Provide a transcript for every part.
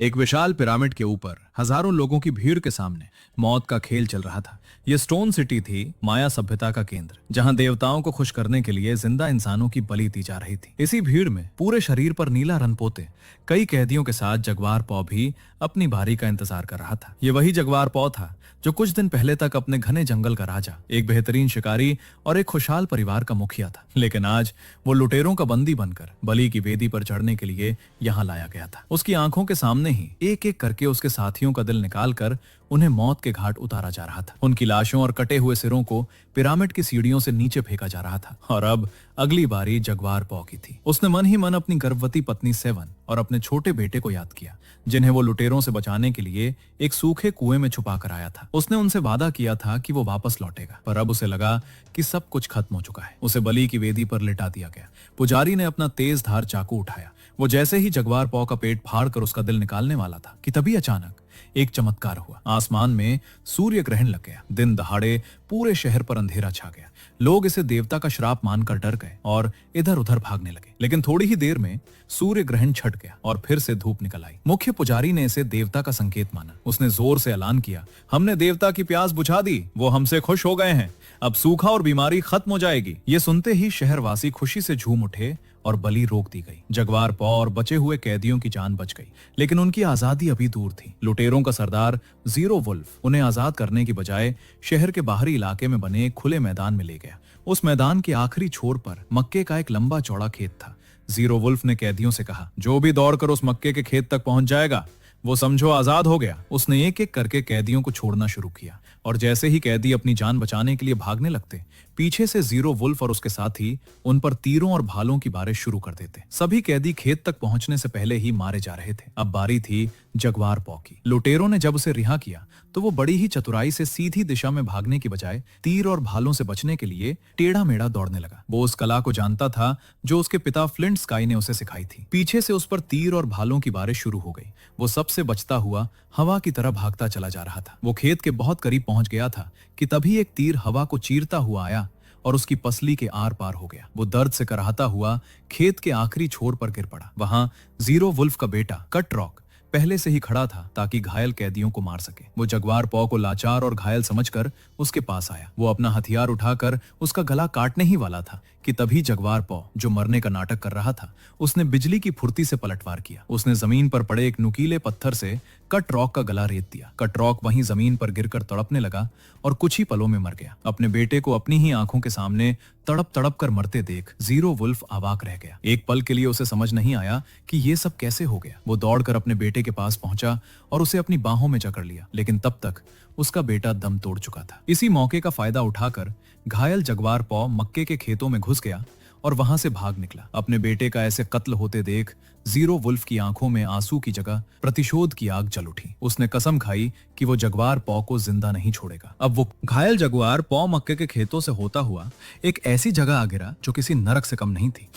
एक विशाल पिरामिड के ऊपर हजारों लोगों की भीड़ के सामने मौत का खेल चल रहा था। यह स्टोन सिटी थी, माया सभ्यता का केंद्र, जहां देवताओं को खुश करने के लिए जिंदा इंसानों की बलि दी जा रही थी। इसी भीड़ में पूरे शरीर पर नीला रन पोते कई कैदियों के साथ जगवार पौ भी अपनी बारी का इंतजार कर रहा था। ये वही जगवार पौ था जो कुछ दिन पहले तक अपने घने जंगल का राजा, एक बेहतरीन शिकारी और एक खुशहाल परिवार का मुखिया था। लेकिन आज वो लुटेरों का बंदी बनकर बलि की वेदी पर चढ़ने के लिए यहाँ लाया गया था। उसकी आंखों के सामने ही एक एक करके उसके साथियों का दिल निकालकर उन्हें मौत के घाट उतारा जा रहा था। उनकी लाशों और कटे हुए सिरों को पिरामिड की सीढ़ियों से नीचे फेंका जा रहा था। और अब अगली बारी जगवार पौ की थी। उसने मन ही मन अपनी गर्भवती पत्नी सेवन और अपने छोटे बेटे को याद किया, जिन्हें वो लुटेरों से बचाने के लिए एक सूखे कुएं में छुपा कर आया था। उसने उनसे वादा किया था कि वो वापस लौटेगा, पर अब उसे लगा कि सब कुछ खत्म हो चुका है। उसे बलि की वेदी पर लिटा दिया गया। पुजारी ने अपना तेज धार चाकू उठाया। वो जैसे ही जगवार पौ का पेट फाड़ कर उसका दिल निकालने वाला था कि तभी अचानक एक चमत्कार हुआ। आसमान में सूर्य ग्रहण लग गया। दिन दहाड़े पूरे शहर पर अंधेरा छा गया। लोग इसे देवता का श्राप मानकर डर गए और इधर उधर भागने लगे। लेकिन थोड़ी ही देर में सूर्य ग्रहण छट गया और फिर से धूप निकल आई। मुख्य पुजारी ने इसे देवता का संकेत माना। उसने जोर से ऐलान किया, हमने देवता की प्यास बुझा दी, वो हमसे खुश हो गए हैं, अब सूखा और बीमारी खत्म हो जाएगी। ये सुनते ही शहरवासी खुशी से झूम उठे और बलि रोक दी गई। जगवार पौ और बचे हुए कैदियों की जान बच गई, लेकिन उनकी आजादी अभी दूर थी। लुटेरों का सरदार जीरो वुल्फ उन्हें आजाद करने की बजाय शहर के बाहरी इलाके में बने एक खुले मैदान में ले गया। उस मैदान के आखिरी छोर पर मक्के का एक लंबा चौड़ा खेत था। जीरो वुल्फ ने कैदियों से कहा, जो भी दौड़कर उस मक्के के खेत तक पहुंच जाएगा वो समझो आजाद हो गया। उसने एक एक करके कैदियों को छोड़ना शुरू किया और जैसे ही कैदी अपनी जान बचाने के लिए भागने लगते, पीछे से जीरो वुल्फ और उसके साथी उन पर तीरों और भालों की बारिश शुरू कर देते। सभी कैदी खेत तक पहुंचने से पहले ही मारे जा रहे थे। अब बारी थी जगवार पौ की। लुटेरों ने जब उसे रिहा किया तो वो बड़ी ही चतुराई से सीधी दिशा में भागने की बजाय तीर और भालों से बचने के लिए टेढ़ा मेढ़ा दौड़ने लगा। वो उस कला को जानता था जो उसके पिता फ्लिंट स्काई ने उसे सिखाई थी। पीछे से उस पर तीर और भालों की बारिश शुरू हो गई। वो सबसे बचता हुआ हवा की तरह भागता चला जा रहा था। वो खेत के बहुत करीब पहुंच गया था कि तभी एक तीर हवा को चीरता हुआ आया और उसकी पसली के आर पार हो गया। वो दर्द से कराहता हुआ खेत के आखिरी छोर पर गिर पड़ा। वहां जीरो वुल्फ का बेटा कट रॉक पहले से ही खड़ा था ताकि घायल कैदियों को मार सके। वो जगवार पौ को लाचार और घायल समझकर उसके पास आया। वो अपना हथियार उठाकर उसका गला काटने ही वाला था कि तभी जगवार पौ, जो मरने का नाटक कर रहा था, उसने बिजली की फुर्ती से पलटवार किया। उसने जमीन पर पड़े एक नुकीले पत्थर से कट रॉक का गला रेत दिया। कट रॉक वहीं जमीन पर गिरकर तड़पने लगा और कुछ ही पलों में मर गया। अपने बेटे को अपनी ही आंखों के सामने तड़प तड़प कर मरते देख जीरो वुल्फ अवाक रह गया। एक पल के लिए उसे समझ नहीं आया कि ये सब कैसे हो गया। वो दौड़कर अपने बेटे के पास पहुंचा और उसे अपनी बाहों में जकड़ लिया, लेकिन तब तक उसका बेटा दम तोड़ चुका था। इसी मौके का फायदा उठाकर घायल जगवार पौ मक्के के खेतों में घुस गया और वहां से भाग निकला। अपने बेटे का ऐसे कत्ल होते देख जीरो वुल्फ की आंखों में आंसू की जगह प्रतिशोध की आग जल उठी। उसने कसम खाई कि वो जगवार पौ को जिंदा नहीं छोड़ेगा। अब वो घायल जगवार पौ मक्के के खेतों से होता हुआ एक ऐसी जगह आ गिरा जो किसी नरक से कम नहीं थी।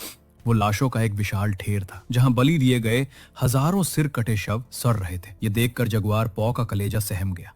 वो लाशों का एक विशाल ढेर था, जहां बलि दिए गए हजारों सिर कटे शव सड़ रहे थे। ये देखकर जगवार पौ का कलेजा सहम गया,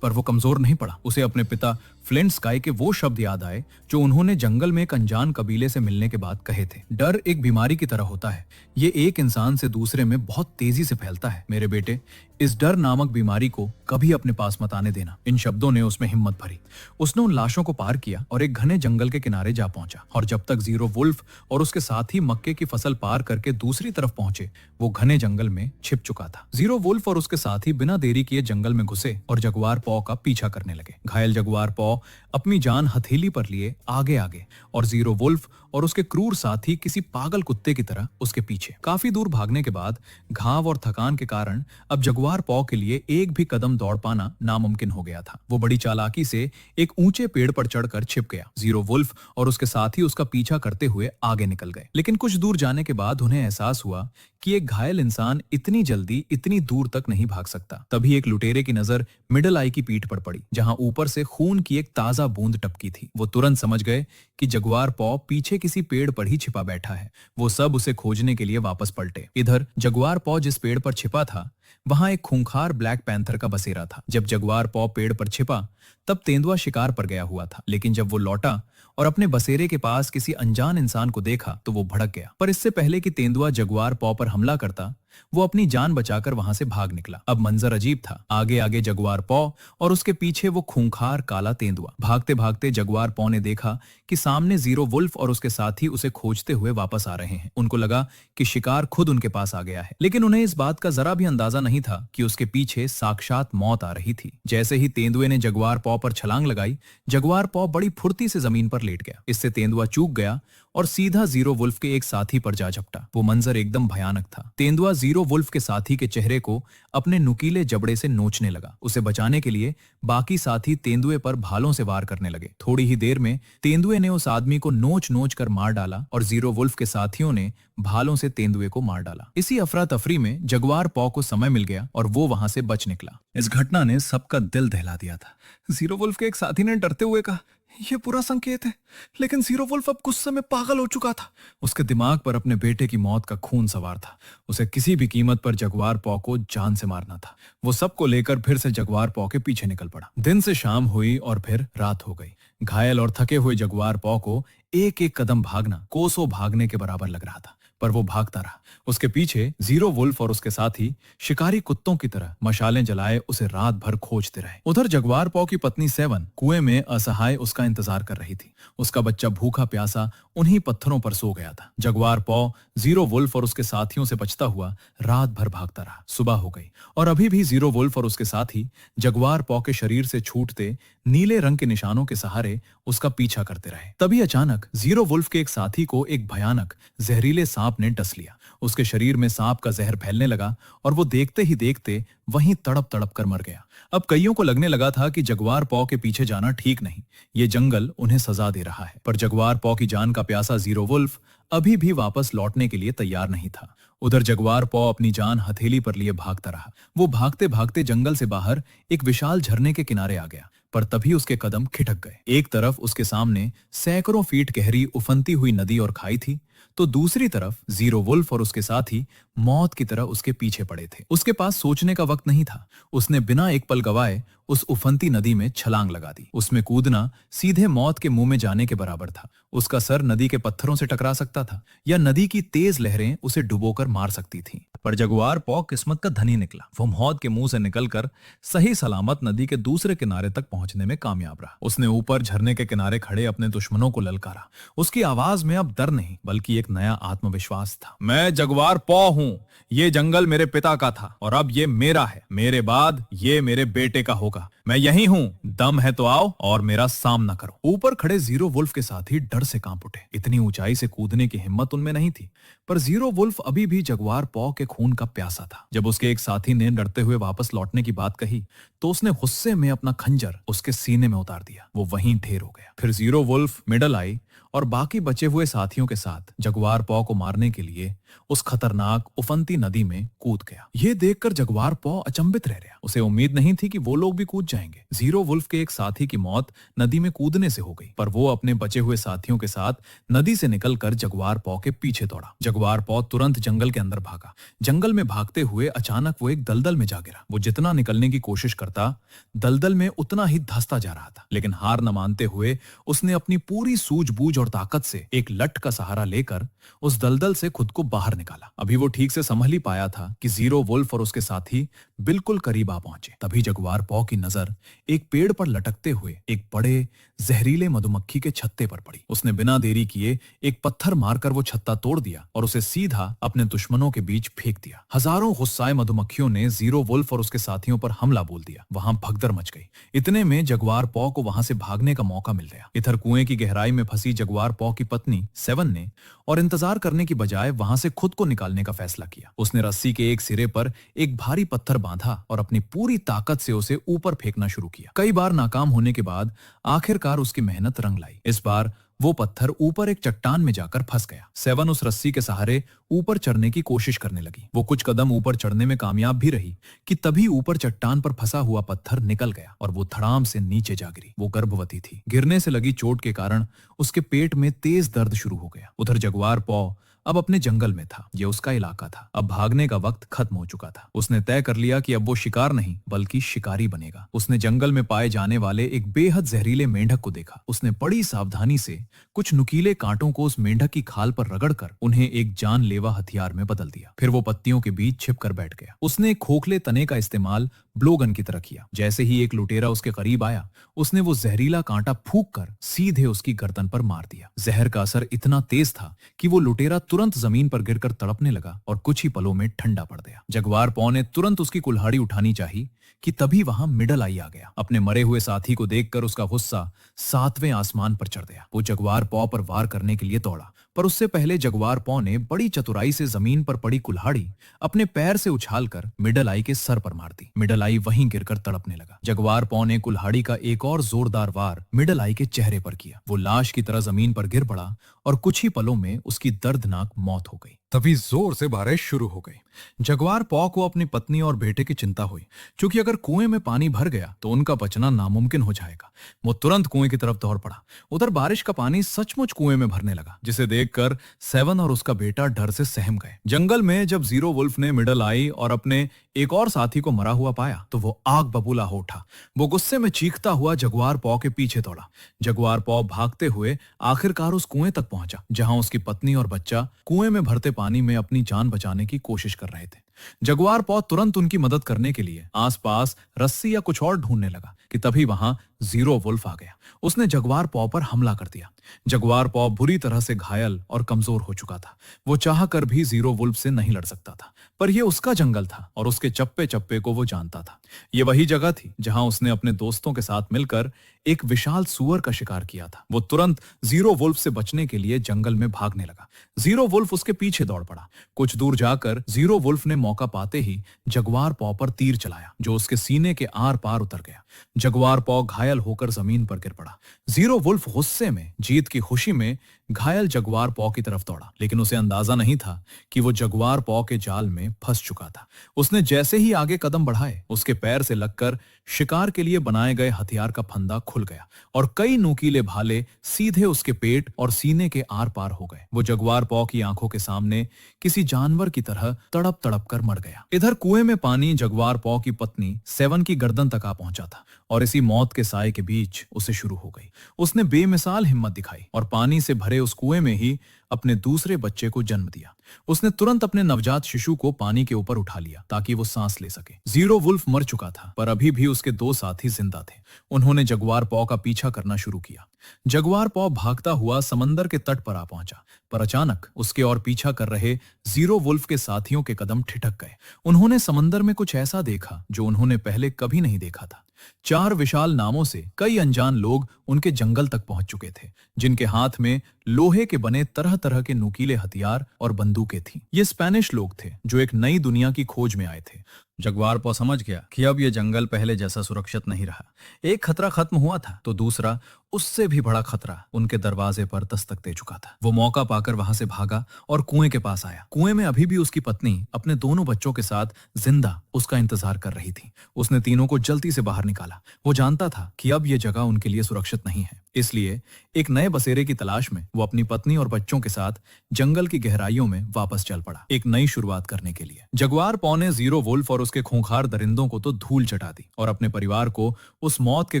पर वो कमजोर नहीं पड़ा। उसे अपने पिता फ्लिंट स्काई के वो शब्द याद आए जो उन्होंने जंगल में एक अनजान कबीले से मिलने के बाद कहे थे, डर एक बीमारी की तरह होता है, ये एक इंसान से दूसरे में बहुत तेजी से फैलता है। मेरे बेटे, इस डर नामक बीमारी को कभी अपने पास मत आने देना। इन शब्दों ने उसमें हिम्मत भरी। उसने उन लाशों को पार किया और एक घने जंगल के किनारे जा पहुंचा। और जब तक जीरो वुल्फ और उसके साथी मक्के की फसल पार करके दूसरी तरफ पहुंचे, वो घने जंगल में छिप चुका था। जीरो वुल्फ और उसके साथी बिना देरी किए जंगल में घुसे और जगवार पौ का पीछा करने लगे। घायल जगवार पौ अपनी जान हथेली पर लिए आगे आगे और जीरो वुल्फ और उसके क्रूर साथी किसी पागल कुत्ते की तरह उसके पीछे। काफी दूर भागने के बाद घाव और थकान के कारण अब जगवार पौ के लिए एक भी कदम दौड़ पाना नामुमकिन हो गया था। वो बड़ी चालाकी से एक ऊंचे पेड़ पर चढ़कर छिप गया। जीरो वुल्फ और उसके साथी उसका पीछा करते हुए आगे निकल गए, लेकिन कुछ दूर जाने के बाद उन्हें एहसास हुआ कि एक घायल इंसान इतनी जल्दी इतनी दूर तक नहीं भाग सकता। तभी एक लुटेरे की नजर मिडल आई की पीठ पर पड़ी, जहां ऊपर से खून की एक ताजा बूंद टपकी थी। वो तुरंत समझ गए कि जगवार पौ पीछे किसी पेड़ पर ही छिपा बैठा है। वो सब उसे खोजने के लिए वापस पलटे। इधर जगवार पौ जिस पेड़ पर छिपा था, वहां एक खूंखार ब्लैक पैंथर का बसेरा था। जब जगवार पौ पेड़ पर छिपा, तब तेंदुआ शिकार पर गया हुआ था, लेकिन जब वो लौटा और अपने बसेरे के पास किसी अनजान इंसान को देखा तो वो भड़क गया। पर इससे पहले कि तेंदुआ जगवार पौ पर हमला करता, वो अपनी जान बचाकर वहां से भाग निकला। अब मंजर अजीब था। आगे आगे जगुआर पॉ और उसके पीछे वो खूंखार काला तेंदुआ। भागते भागते जगुआर पॉ ने देखा कि सामने जीरो वुल्फ और उसके साथी उसे खोजते हुए वापस आ रहे हैं। उनको लगा कि शिकार खुद उनके पास आ गया है, लेकिन उन्हें इस बात का जरा भी अंदाजा नहीं था कि उसके पीछे साक्षात मौत आ रही थी। जैसे ही तेंदुए ने जगुआर पॉ पर छलांग लगाई, जगुआर पॉ बड़ी फुर्ती से जमीन पर लेट गया। इससे तेंदुआ चूक गया और सीधा जीरो वुल्फ के एक साथी पर जा झपटा। वो मंजर एकदम भयानक था। तेंदुआ जीरो वुल्फ के साथी के चेहरे को अपने नुकीले जबड़े से नोचने लगा। उसे बचाने के लिए बाकी साथी तेंदुए पर भालों से वार करने लगे। थोड़ी ही देर में तेंदुए ने उस आदमी को नोच नोच कर मार डाला और जीरो वुल्फ के साथियों ने भालों से तेंदुए को मार डाला। इसी अफरा तफरी में जगुआर पॉ को समय मिल गया और वो वहां से बच निकला। इस घटना ने सबका दिल दहला दिया था। जीरो वुल्फ के एक साथी ने डरते हुए कहा, यह बुरा संकेत है। लेकिन जीरो वुल्फ अब गुस्से में पागल हो चुका था। उसके दिमाग पर अपने बेटे की मौत का खून सवार था। उसे किसी भी कीमत पर जगुआर पॉ को जान से मारना था। वो सबको लेकर फिर से जगुआर पॉ के पीछे निकल पड़ा। दिन से शाम हुई और फिर रात हो गई। घायल और थके हुए जगुआर पॉ को एक एक कदम भागना कोसों भागने के बराबर लग रहा था, पर वो भागता रहा। उसके पीछे जीरो वुल्फ और उसके साथी शिकारी कुत्तों की तरह मशालें जलाए उसे रात भर खोजते रहे। उधर जगुआर पॉ की पत्नी सेवन कुएं में असहाय उसका इंतजार कर रही थी। उसका बच्चा भूखा प्यासा उन्हीं पत्थरों पर सो गया था। जगुआर पॉ जीरो वुल्फ और उसके साथियों से बचता हुआ रात भर भागता रहा। सुबह हो गई और अभी भी जीरो वुल्फ और उसके साथी जगुआर पॉ के शरीर से छूटते नीले रंग के निशानों के सहारे उसका पीछा करते रहे। तभी अचानक जीरो वुल्फ के एक साथी को एक भयानक जहरीले सांप ने डस लिया। उसके शरीर में सांप का जहर फैलने लगा और वो देखते ही देखते वहीं तड़प तड़प कर मर गया। अब कईयों को लगने लगा था कि जगुआर पॉ के पीछे जाना ठीक नहीं, ये जंगल उन्हें सजा दे रहा है। पर जगुआर पॉ की जान का प्यासा जीरो वुल्फ अभी भी वापस लौटने के लिए तैयार नहीं था। उधर जगुआर पॉ अपनी जान हथेली पर लिए भागता रहा। वो भागते भागते जंगल से बाहर एक विशाल झरने के किनारे आ गया, पर तभी उसके कदम खिठक गए। एक तरफ उसके सामने सैकड़ों फीट गहरी उफनती हुई नदी और खाई थी, तो दूसरी तरफ जीरो वुल्फ और उसके साथी मौत की तरह उसके पीछे पड़े थे। उसके पास सोचने का वक्त नहीं था। उसने बिना एक पल गवाए उस उफनती नदी में छलांग लगा दी। उसमें कूदना सीधे मौत के मुंह में जाने के बराबर था। उसका सर नदी के पत्थरों से टकरा सकता था या नदी की तेज लहरें उसे डुबोकर मार सकती थीं। पर जगुआर पॉ किस्मत का धनी निकला। वो मौत के मुंह से निकलकर सही सलामत नदी के दूसरे किनारे तक पहुंचने में कामयाब रहा। उसने ऊपर झरने के किनारे खड़े अपने दुश्मनों को ललकारा। उसकी आवाज में अब डर नहीं बल्कि एक नया आत्मविश्वास था। मैं जगुआर पॉ हूं। ये जंगल मेरे पिता का था और अब ये मेरा है। मेरे बाद ये मेरे बेटे का होगा। मैं यही हूं। दम है तो आओ और मेरा सामना करो। ऊपर खड़े जीरो वुल्फ के साथी डर से कांप उठे। इतनी ऊंचाई से कूदने की हिम्मत उनमें नहीं थी। पर जीरो वुल्फ अभी भी जगुआर पॉ के खून का प्यासा था। जब उसके एक साथी ने डरते हुए वापस लौटने की बात कही तो उसने गुस्से में अपना खंजर उसके सीने में उतार दिया। वो वहीं ढेर हो गया। फिर जीरो वुल्फ मिडल आई और बाकी बचे हुए साथियों के साथ जगुआर पॉ को मारने के लिए उस खतरनाक उफनती नदी में कूद गया। ये देखकर जगुआर पॉ अचंभित रह गया। उसे उम्मीद नहीं थी कि वो लोग भी कूद जाएंगे। जीरो वुल्फ के एक साथी की मौत नदी में कूदने से हो गई, पर वो अपने बचे हुए साथियों के साथ नदी से निकलकर जगुआर पॉ के पीछे दौड़ा। जगुआर पॉ तुरंत जंगल के अंदर भागा। जंगल में भागते हुए अचानक वो एक दलदल में जा गिरा। वो जितना निकलने की कोशिश करता, दलदल में उतना ही धंसता जा रहा था। लेकिन हार न मानते हुए उसने अपनी पूरी सूझबूझ और ताकत से एक लठ का सहारा लेकर उस दलदल से खुद को बाहर निकाला। अभी वो ठीक से संभल ही पाया था कि जीरो वुल्फ और उसके साथी बिल्कुल करीब आ पहुंचे। तभी जगुआर पॉ की नजर एक पेड़ पर लटकते हुए एक बड़े जहरीले मधुमक्खी के छत्ते पर पड़ी। उसने बिना देरी किए एक पत्थर मारकर वो छत्ता तोड़ दिया और उसे सीधा अपने दुश्मनों के बीच फेंक दिया। हजारों गुस्साए मधुमक्खियों ने जीरो वुल्फ और उसके साथियों पर हमला बोल दिया। वहां भगदड़ मच गई। इतने में जगुआर पॉ को वहां से भागने का मौका मिल गया। इधर कुएं की गहराई में फंसी जगुआर पॉ की पत्नी सेवन ने और इंतजार करने की बजाय वहां से खुद को निकालने का फैसला किया। उसने रस्सी के एक सिरे पर एक भारी पत्थर बांधा और अपनी पूरी ताकत से उसे ऊपर फेंकना शुरू किया। कई बार नाकाम होने के बाद आखिरकार उसकी मेहनत रंग लाई। इस बार वो पत्थर ऊपर एक चट्टान में जाकर फंस गया। सेवन उस रस्सी के सहारे ऊपर चढ़ने की कोशिश करने लगी। वो कुछ कदम ऊपर चढ़ने में कामयाब भी रही कि तभी ऊपर चट्टान पर फंसा हुआ पत्थर निकल गया और वो धड़ाम से नीचे जा गिरी। वो गर्भवती थी। गिरने से लगी चोट के कारण उसके पेट में तेज दर्द शुरू हो गया। उधर जगुआर पॉ अब अपने जंगल में था। ये उसका इलाका था। अब भागने का वक्त खत्म हो चुका था। उसने तय कर लिया कि अब वो शिकार नहीं बल्कि शिकारी बनेगा। उसने जंगल में पाए जाने वाले एक बेहद जहरीले मेंढक को देखा। उसने बड़ी सावधानी से कुछ नुकीले कांटों को उस मेंढक की खाल पर रगड़कर उन्हें एक जानलेवा हथियार में बदल दिया। फिर वो पत्तियों के बीच छिपकर बैठ गया। उसने एक खोखले तने का इस्तेमाल ब्लोगन की तरह किया। जैसे ही एक लुटेरा उसके करीब आया, उसने वो जहरीला कांटा फूंक कर सीधे उसकी गर्दन पर मार दिया। जहर का असर इतना तेज था कि वो लुटेरा तुरंत जमीन पर गिरकर तड़पने लगा और कुछ ही पलों में ठंडा पड़ गया। जगुआर पॉ ने तुरंत उसकी कुल्हाड़ी उठानी चाहिए कि तभी वहां मिडल आई आ गया। अपने मरे हुए साथी को देखकर उसका गुस्सा 7वें आसमान पर चढ़ गया। वो जगुआर पॉ पर वार करने के लिए दौड़ा, पर उससे पहले जगुआर पॉ ने बड़ी चतुराई से जमीन पर पड़ी कुल्हाड़ी अपने पैर से उछालकर मिडल आई के सर पर मार दी। मिडल आई वहीं गिरकर तड़पने लगा। जगुआर पॉ ने कुल्हाड़ी का एक और जोरदार वार मिडल आई के चेहरे पर किया। वो लाश की तरह जमीन पर गिर पड़ा और कुछ ही पलों में उसकी दर्दनाक मौत हो गई। तभी जोर से बारिश शुरू हो गई। जगुआर पॉ को अपनी पत्नी और बेटे की चिंता हुई, क्योंकि अगर कुएं में पानी भर गया तो उनका बचना नामुमकिन हो जाएगा। वो तुरंत कुएं की तरफ दौड़ पड़ा। उधर बारिश का पानी सचमुच कुएं में भरने लगा, जिसे देखकर सेवन और उसका बेटा डर से सहम गए। जंगल में जब जीरो वुल्फ ने मिडल आई और अपने एक और साथी को मरा हुआ पाया तो वो आग बबूला हो उठा। वो गुस्से में चीखता हुआ जगुआर पॉ के पीछे दौड़ा। जगुआर पॉ भागते हुए आखिरकार उस कुएं तक पहुंचा, जहां उसकी पत्नी और बच्चा कुएं में भरते पानी में अपनी जान बचाने की कोशिश कर रहे थे। जगुआर पॉ तुरंत उनकी मदद करने के लिए आसपास रस्सी या कुछ और ढूंढने लगा कि तभी वहां जीरो वुल्फ आ गया। उसने जगुआर पॉ पर हमला कर दिया। जगुआर पॉ बुरी तरह से घायल और कमजोर हो चुका था। वो चाह कर भी जीरो वुल्फ से नहीं लड़ सकता था, पर यह उसका जंगल था और उसके चप्पे चप्पे को वो जानता था। ये वही जगह थी जहां उसने अपने दोस्तों के साथ मिलकर एक विशाल सूअर का शिकार किया था। वो तुरंत जीरो वुल्फ से बचने के लिए जंगल में भागने लगा। जीरो वुल्फ उसके पीछे दौड़ पड़ा। कुछ दूर जाकर जीरो वुल्फ ने मौका पाते ही जगुआर पॉ पर तीर चलाया, जो उसके सीने के आर पार उतर गया। जगुआर पॉ घायल होकर जमीन पर गिर पड़ा। जीरो वुल्फ गुस्से में जीत की खुशी में घायल जगुआर पॉ की तरफ दौड़ा, लेकिन उसे अंदाजा नहीं था कि वो जगुआर पॉ के जाल में फंस चुका था। उसने जैसे ही आगे कदम बढ़ाए, उसके पैर से लगकर शिकार के लिए बनाए गए हथियार का फंदा खुल गया और कई नुकीले भाले सीधे उसके पेट और सीने के आर पार हो गए। वो जगुआर पॉ की आंखों के सामने किसी जानवर की तरह तड़प तड़प कर मर गया। इधर कुएं में पानी जगुआर पॉ की पत्नी सेवन की गर्दन तक आ पहुंचा था और इसी मौत के साए के बीच उसे शुरू हो गई। उसने बेमिसाल हिम्मत दिखाई और पानी से भरे उस कुएं में ही अपने दूसरे बच्चे को जन्म दिया। उसने तुरंत अपने नवजात शिशु को पानी के ऊपर उठा लिया ताकि वो सांस ले सके। जीरो वुल्फ मर चुका था, पर अभी भी उसके 2 साथी जिंदा थे। उन्होंने जगुआर पॉ का पीछा करना शुरू किया। जगुआर पॉ भागता हुआ समंदर के तट पर आ पहुंचा, पर अचानक उसके और पीछा कर रहे जीरो वुल्फ के साथियों के कदम ठिठक गए। उन्होंने समंदर में कुछ ऐसा देखा जो उन्होंने पहले कभी नहीं देखा था। 4 विशाल नावों से कई अनजान लोग उनके जंगल तक पहुंच चुके थे, जिनके हाथ में लोहे के बने तरह तरह के नुकीले हथियार और बंदूकें थीं। ये स्पेनिश लोग थे जो एक नई दुनिया की खोज में आए थे। जगुआर पॉ समझ गया कि अब यह जंगल पहले जैसा सुरक्षित नहीं रहा। एक खतरा खत्म हुआ था तो दूसरा, उससे भी बड़ा खतरा उनके दरवाजे पर दस्तक दे चुका था। वो मौका पाकर वहां से भागा और कुएं के पास आया। कुएं में अभी भी उसकी पत्नी अपने दोनों बच्चों के साथ जिंदा उसका इंतजार कर रही थी। उसने तीनों को जल्दी से बाहर निकाला। वो जानता था कि अब यह जगह उनके लिए सुरक्षित नहीं है, इसलिए एक नए बसेरे की तलाश में वो अपनी पत्नी और बच्चों के साथ जंगल की गहराइयों में वापस चल पड़ा, एक नई शुरुआत करने के लिए। जगुआर पॉ ने जीरो वुल्फ और उसके खूंखार दरिंदों को तो धूल चटा दी और अपने परिवार को उस मौत के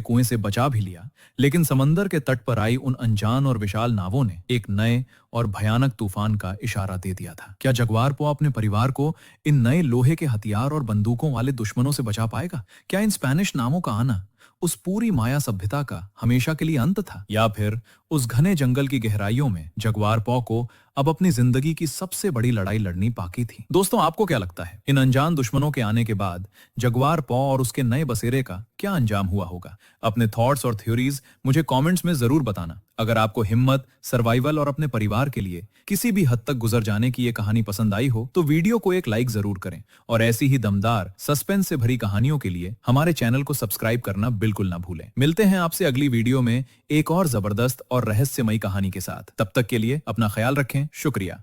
कुएं से बचा भी लिया, लेकिन समंदर के तट पर आई उन अनजान और विशाल नावों ने एक नए और भयानक तूफान का इशारा दे दिया था। क्या जगुआर पॉ अपने परिवार को इन नए लोहे के हथियार और बंदूकों वाले दुश्मनों से बचा पाएगा? क्या इन स्पेनिश नावों का आना उस पूरी माया सभ्यता का हमेशा के लिए अंत था, या फिर उस घने जंगल की गहराइयों में जगुआर पॉ को अब अपनी जिंदगी की सबसे बड़ी लड़ाई लड़नी बाकी थी? दोस्तों, आपको क्या लगता है, इन अनजान दुश्मनों के आने के बाद जगुआर पॉ और उसके नए बसेरे का क्या अंजाम हुआ होगा? अपने थॉट्स और थ्योरीज मुझे कमेंट्स में जरूर बताना। अगर आपको हिम्मत, सर्वाइवल और अपने परिवार के लिए किसी भी हद तक गुजर जाने की ये कहानी पसंद आई हो तो वीडियो को एक लाइक जरूर करें और ऐसी ही दमदार सस्पेंस से भरी कहानियों के लिए हमारे चैनल को सब्सक्राइब करना बिल्कुल ना भूलें। मिलते हैं आपसे अगली वीडियो में एक और जबरदस्त और रहस्यमयी कहानी के साथ। तब तक के लिए अपना ख्याल रखें। शुक्रिया।